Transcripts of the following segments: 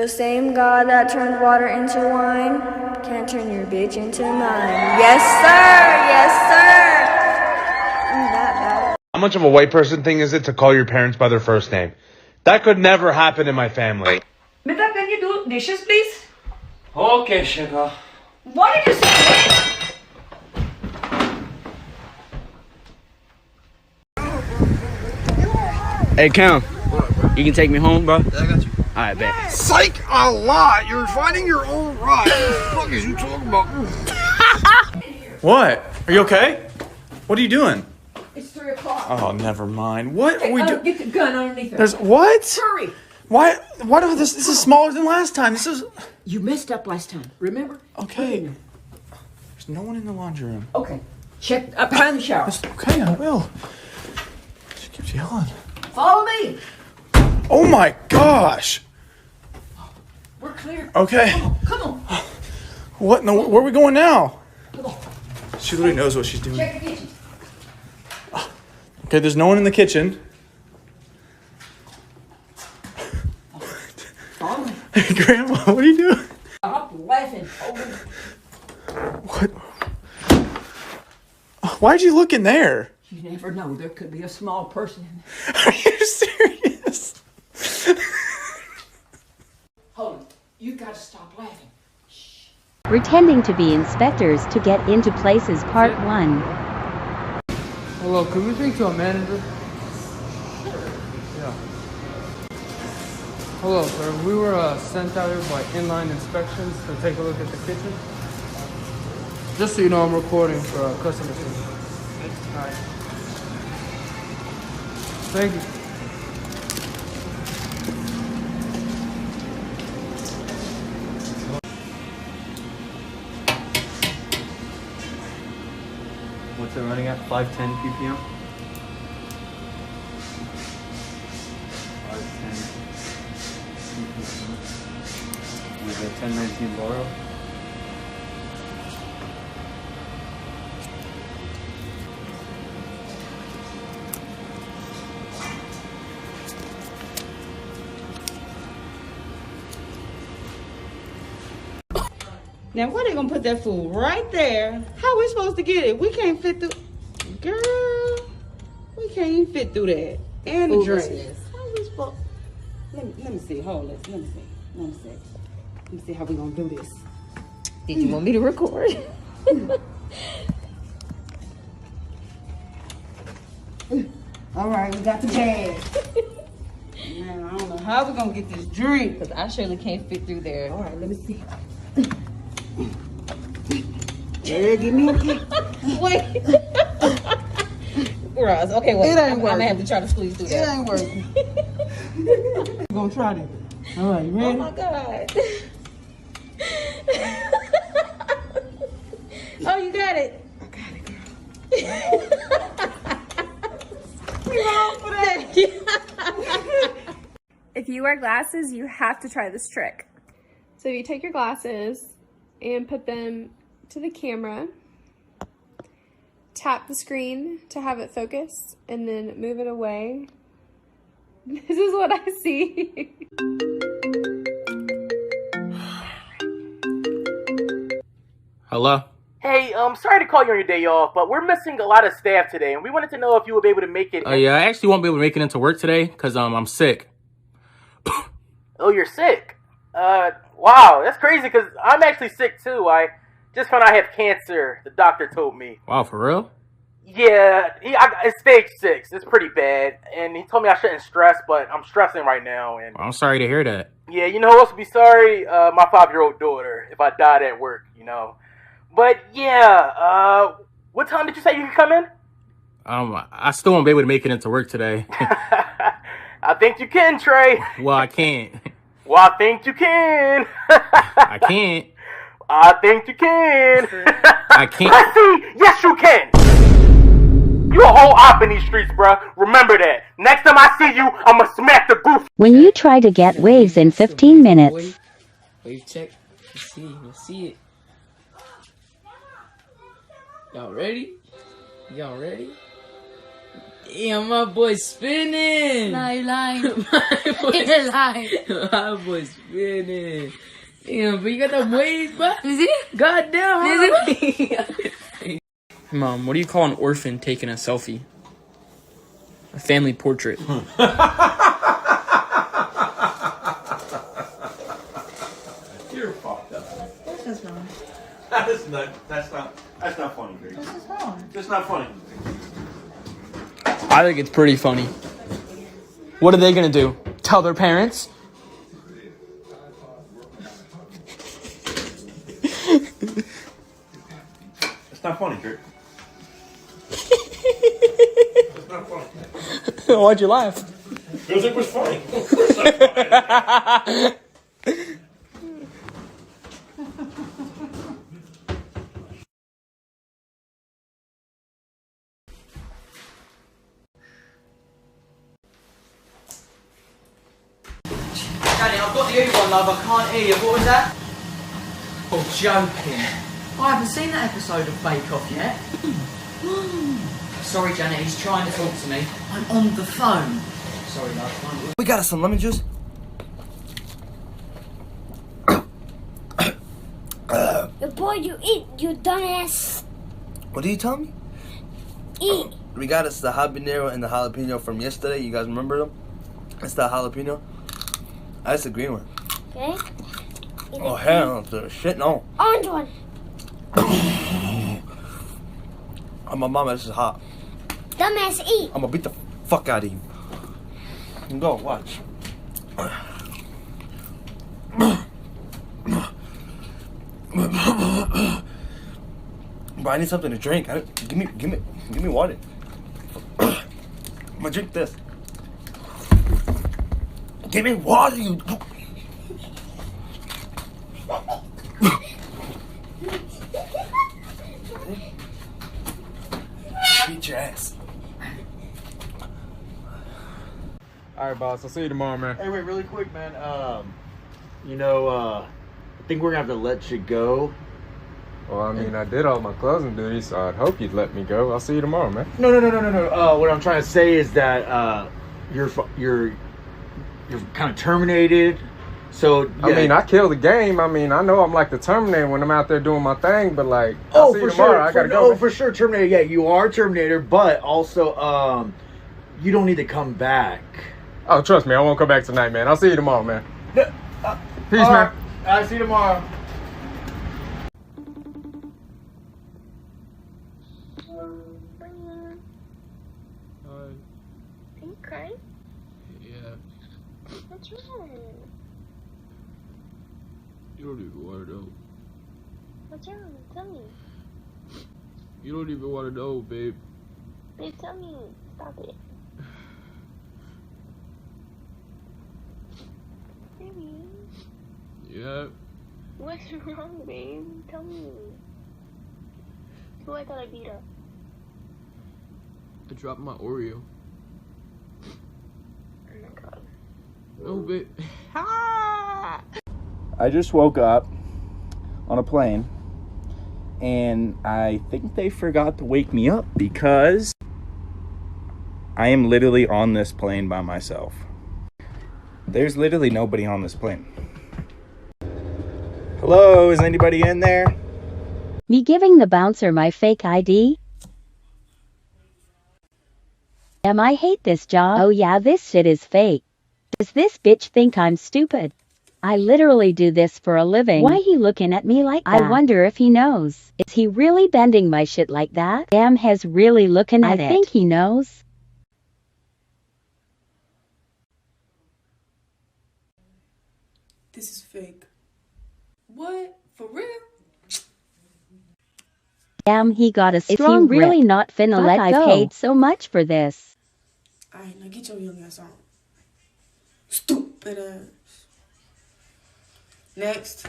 The same God that turned water into wine can't turn your bitch into mine. Yes, sir. Yes, sir. I'm that bad. How much of a white person thing is it to call your parents by their first name? That could never happen in my family. Mita, can you do dishes, please? Okay, sugar. What did you say? Hey, Cam. You can take me home, bro? Yeah, I got you. Alright, bet. Psych a lot! You're finding your own ride. What the fuck is you talking about? What? Are you okay? What are you doing? It's 3 o'clock. Oh, never mind. What are we doing? Get the gun underneath it. There's what? Hurry. Why do this is smaller than last time. This is You messed up last time, remember? okay. There's no one in the laundry room. Okay. Check up behind the shower. Okay, I will. She keeps yelling. Follow me. Oh my gosh. We're clear. Okay. Come on. What? No, where are we going now? Come on. She literally knows what she's doing. Check the kitchen. Okay, there's no one in the kitchen. Follow me. Hey, Grandma, what are you doing? Stop laughing. What? Why'd you look in there? You never know. There could be a small person in there. Are you serious? Hold it. You got to stop laughing. Pretending to be inspectors to get into places part 1. Hello, could we speak to a manager? Yeah. Hello, sir. We were sent out here by inline inspections to take a look at the kitchen. Just so you know, I'm recording for customer service. Alright. Thank you. What's it running at? 510 ppm? 510 ppm. With a 1019 borrow. Now, where they gonna put that food? Right there. How we supposed to get it? We can't fit through. Girl, we can't even fit through that. And the drink. How we supposed? Let me see. Hold on. Let me see how we gonna do this. Did you want me to record? All right, we got the bag. Man, I don't know how we gonna get this drink because I surely can't fit through there. All right, let me see. Yeah, give me a kick. Wait. Roz, okay, wait. I'm gonna have to try to squeeze through that. It ain't working. We're gonna try this. All right, you ready? Oh my God. Oh, you got it. I got it, If you wear glasses, you have to try this trick. So you take your glasses and put them to the camera, tap the screen to have it focus, and then move it away. This is what I see. Hello? Hey, sorry to call you on your day off, but we're missing a lot of staff today, and we wanted to know if you would be able to make it. Yeah, I actually won't be able to make it into work today because I'm sick. Oh, you're sick? Wow, that's crazy because I'm actually sick too. I just found out I have cancer, the doctor told me. Wow, for real? Yeah, it's stage 6. It's pretty bad, and he told me I shouldn't stress, but I'm stressing right now. And I'm sorry to hear that. yeah, you know who else would be sorry? My 5-year-old daughter, if I died at work, you know. But yeah, what time did you say you could come in? I still won't be able to make it into work today. I think you can, Trey. Well, I can't. Well, I think you can. I can't. I think you can. I can't. Let's see. Yes, you can. You a whole op in these streets, bruh. Remember that. Next time I see you, I'ma smack the booth. When you try to get waves in 15 minutes. Wave check. Let's see it. Y'all ready? Y'all ready? Yeah, my boy's spinning. No, you're lying. My boy's, You're lying. my boy's spinning. Damn, but you got them waves, bro. Is it? Goddamn. Mom, what do you call an orphan taking a selfie? A family portrait. You're fucked up. This is wrong. That's not funny, Grace. This is wrong. That's not funny. I think it's pretty funny. What are they gonna do? Tell their parents? It's not funny, Drake. It's not funny. Why'd you laugh? Because it was funny. Danny, I've got the Uber one, love. I can't hear you. What was that? Oh, joking. I haven't seen that episode of Bake Off yet. Sorry, Janet. He's trying to talk to me. I'm on the phone. Sorry, love. We got us some lemon juice. The boy you eat, you dumbass. What are you telling me? Eat. We got us the habanero and the jalapeno from yesterday. You guys remember them? It's the jalapeno. That's the green one. Okay. Oh, hell no. Shit, no. Orange one. Oh, my mama, this is hot. Dumbass, eat. I'm gonna beat the fuck out of you. Go, watch. But I need something to drink. Give me water. I'm gonna drink this. Give me water, you. Beat your ass. Alright, boss. I'll see you tomorrow, man. Hey, wait, really quick, man. I think we're gonna have to let you go. Well, I mean, I did all my closing duties, so I'd hope you'd let me go. I'll see you tomorrow, man. No. What I'm trying to say is that you're kind of terminated. So yeah. I mean, I killed the game. I mean, I know I'm like the Terminator when I'm out there doing my thing, but like, I'll see you tomorrow. Sure. I gotta go. Oh, for sure, Terminator. Yeah, you are Terminator, but also, you don't need to come back. Oh, trust me, I won't come back tonight, man. I'll see you tomorrow, man. Peace, man. I'll see you tomorrow. Are you crying? Yeah. What's wrong? You don't even want to know. What's wrong? Tell me. You don't even want to know, babe. Babe, tell me. Stop it. Baby. Yeah. What's wrong, babe? Tell me. Who I thought I beat up? I dropped my Oreo. Oh my god. No, babe. I just woke up on a plane, and I think they forgot to wake me up because I am literally on this plane by myself. There's literally nobody on this plane. Hello, is anybody in there? Me giving the bouncer my fake ID? Damn, I hate this job. Oh yeah, this shit is fake. Does this bitch think I'm stupid? I literally do this for a living. Why he looking at me like that? I wonder if he knows. Is he really bending my shit like that? Damn, has really looking at it. I think he knows. This is fake. What? For real? Damn, he got a strong grip. Is he really not finna let go? I paid so much for this. Alright, now get your young ass on. Stupid ass. Next.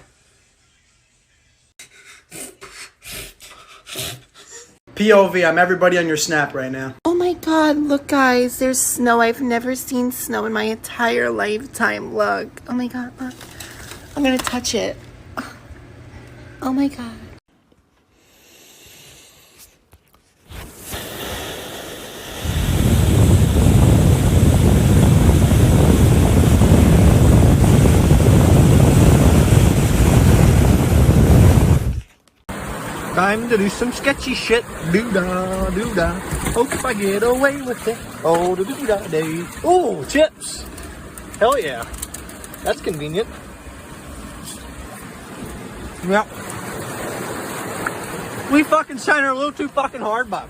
POV, I'm everybody on your snap right now. Oh my god, look guys, there's snow. I've never seen snow in my entire lifetime. Look. Oh my god, look. I'm gonna touch it. Oh my god. time to do some sketchy shit. Doo-dah, doo-dah. Hope I get away with it. Oh, doo-dah day. Oh, chips. Hell yeah. That's convenient. Yep. We fucking shine her a little too fucking hard, but.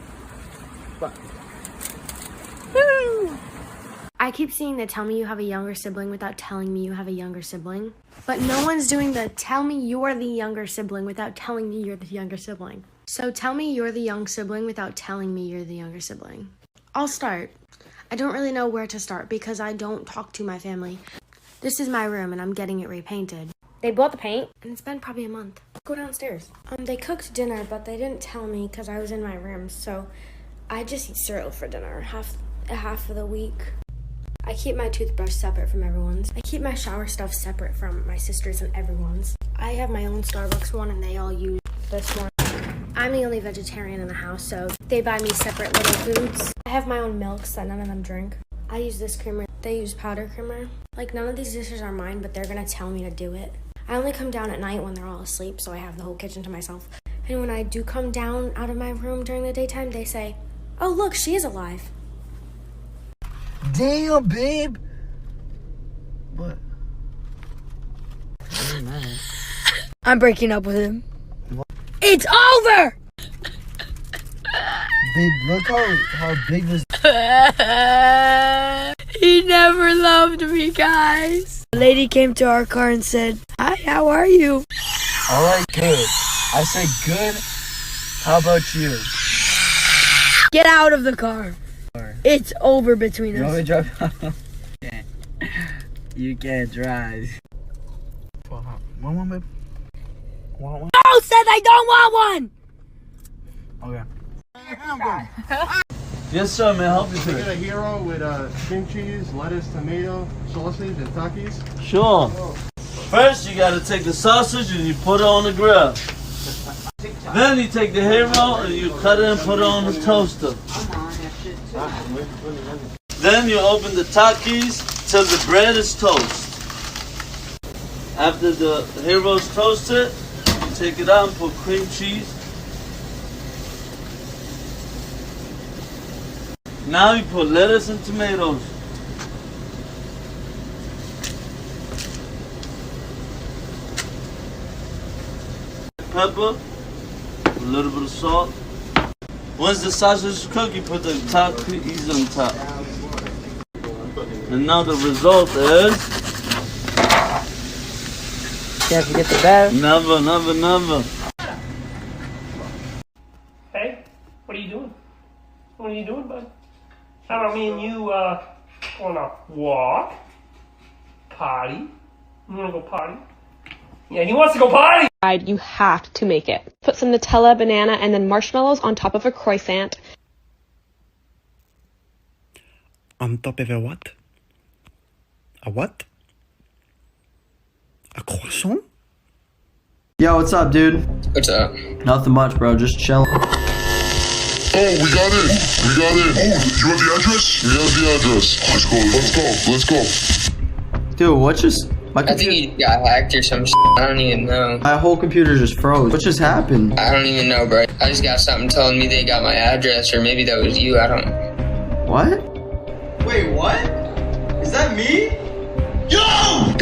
Woo! I keep seeing the tell me you have a younger sibling without telling me you have a younger sibling. But no one's doing the tell me you're the younger sibling without telling me you're the younger sibling. So tell me you're the young sibling without telling me you're the younger sibling. I'll start. I don't really know where to start because I don't talk to my family. This is my room and I'm getting it repainted. They bought the paint and it's been probably a month. Go downstairs. They cooked dinner, but they didn't tell me because I was in my room. So I just eat cereal for dinner half of the week. I keep my toothbrush separate from everyone's. I keep my shower stuff separate from my sister's and everyone's. I have my own Starbucks one and they all use this one. I'm the only vegetarian in the house, so they buy me separate little foods. I have my own milks that none of them drink. I use this creamer. They use powder creamer. Like, none of these dishes are mine, but they're gonna tell me to do it. I only come down at night when they're all asleep, so I have the whole kitchen to myself. And when I do come down out of my room during the daytime, they say, "Oh, look, she is alive." Damn, babe. What? I'm breaking up with him. It's over! Babe, look how big this. He never loved me, guys. A lady came to our car and said, "Hi, how are you?" Alright, good. I said good. How about you? Get out of the car. It's over between You want me us. to drive? You can't drive. One, babe. One. No, said I don't want one! Okay. Yes, sir. May I help you Can I today? get a hero with cream cheese, lettuce, tomato, sausage, and Takis? Sure. First, you gotta take the sausage and you put it on the grill. Then you take the hero and you cut it and put it on the toaster. Then you open the Takis till the bread is toast. After the hero's toasted, you take it out and put cream cheese. Now you put lettuce and tomatoes. Pepper, a little bit of salt. Once the sausage is cooked, you put the Takis on top. And now the result is... Can't forget the best. Never, never, never. Hey, what are you doing? What are you doing, bud? How about me and you, wanna walk? Potty? You wanna go potty? Yeah, he wants to go potty! You have to make it. Put some Nutella, banana, and then marshmallows on top of a croissant. On top of a what? A what? A croissant? Yo, what's up, dude? What's up? Nothing much, bro. Just chilling. Oh, we got in. We got in. Oh, you have the address? We have the address. Let's go. Let's go. Let's go. Dude, what just... I think he got hacked or some shit. I don't even know. My whole computer just froze. What just happened? I don't even know, bro. I just got something telling me they got my address, or maybe that was you. I don't know. What? Wait, what? Is that me? Yo!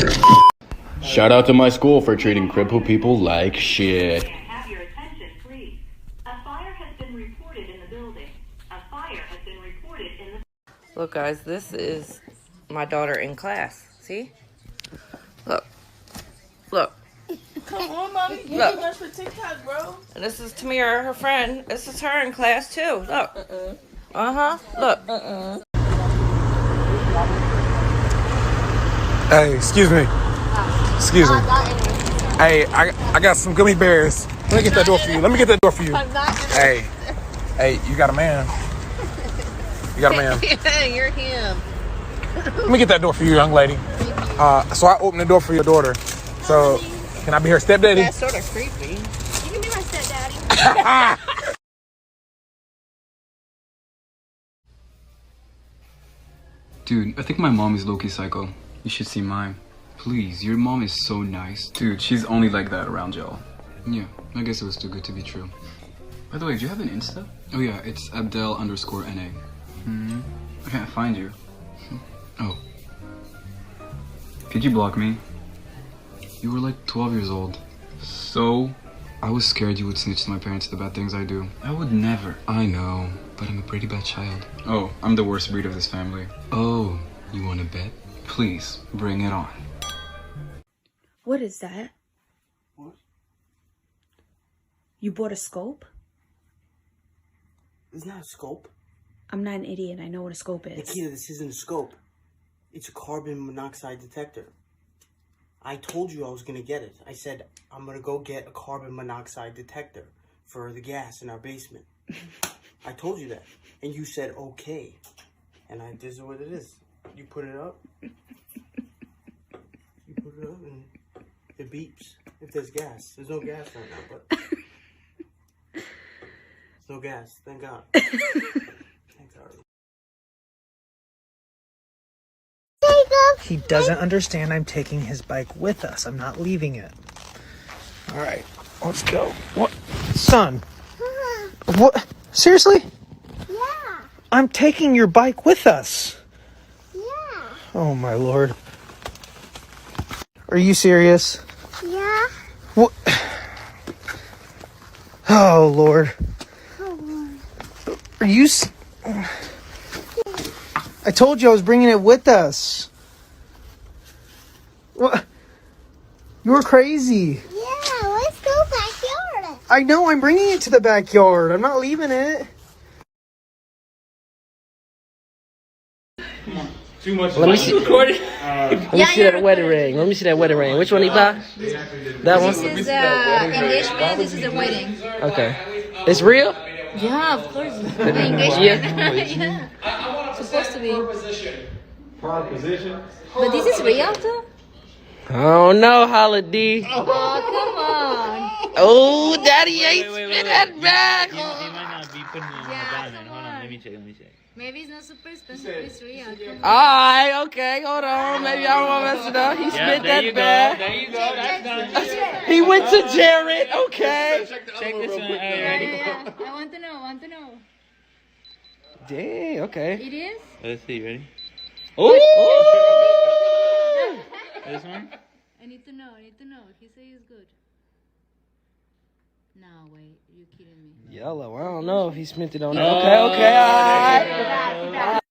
Shout out to my school for treating crippled people like shit. Have your attention, please. A fire has been reported in the building. A fire has been reported in the... Look, guys, this is my daughter in class. See? Look. Look. Come on, mommy. Get Look. too much for TikTok, bro. And this is Tamira, her friend. This is her in class, too. Look. Uh-huh. Look. Hey, excuse me. Excuse me. Hey, I got some gummy bears. Let me get that door for you. Let me get that door for you. Hey, you got a man. You got a man. You're him. Let me get that door for you, young lady. So I opened the door for your daughter. So, can I be her stepdaddy? That's sort of creepy. You can be my stepdaddy. Dude, I think my mom is low-key psycho. You should see mine. Please, your mom is so nice. Dude, she's only like that around y'all. Yeah, I guess it was too good to be true. By the way, do you have an Insta? Oh yeah, it's Abdel_NA. I can't find you. Oh. Did you block me? You were like 12 years old. So? I was scared you would snitch to my parents the bad things I do. I would never. I know, but I'm a pretty bad child. Oh, I'm the worst breed of this family. Oh, you wanna bet? Please, bring it on. What is that? What? You bought a scope? It's not a scope. I'm not an idiot. I know what a scope is. Nikita, this isn't a scope. It's a carbon monoxide detector. I told you I was going to get it. I said, I'm going to go get a carbon monoxide detector for the gas in our basement. I told you that. And you said, okay. And this is what it is. You put it up. You put it up and it beeps if there's gas. There's no gas right now, but... There's no gas. Thank God. Thank God. He doesn't understand I'm taking his bike with us. I'm not leaving it. All right, let's go. What? Son. What? Seriously? Yeah. I'm taking your bike with us. Yeah. Oh, my Lord. Are you serious? Yeah. What? Oh, Lord. Oh, Lord. Are you... I told you I was bringing it with us. What? You're crazy. Yeah, let's go backyard. I know, I'm bringing it to the backyard. I'm not leaving it. Too much. Let me see. Recording. Let me see that wedding ring. Let me see that wedding ring. Which one you buy? That one? This is engagement. This is a wedding. Okay. It's real? Yeah, of course. Yeah. Engagement. Yeah. Supposed to be. Position. But this is real too? Oh no, Holiday. Oh, come on. Oh, Daddy ain't spit that back. He might not be putting it on the diamond. Hold on, let me check. Maybe it's not super expensive, it's real. Alright, okay, hold on. Maybe I don't want to mess it up. He spit that back. There you go. That's done. He went to Jared. Okay. Check this one. Yeah. I want to know. Dang, okay. It is? Let's see, ready? Oh! This one? I need to know. He said it's good. No, wait. You're kidding me. Yellow. I don't know if he spent it on it. Okay, alright.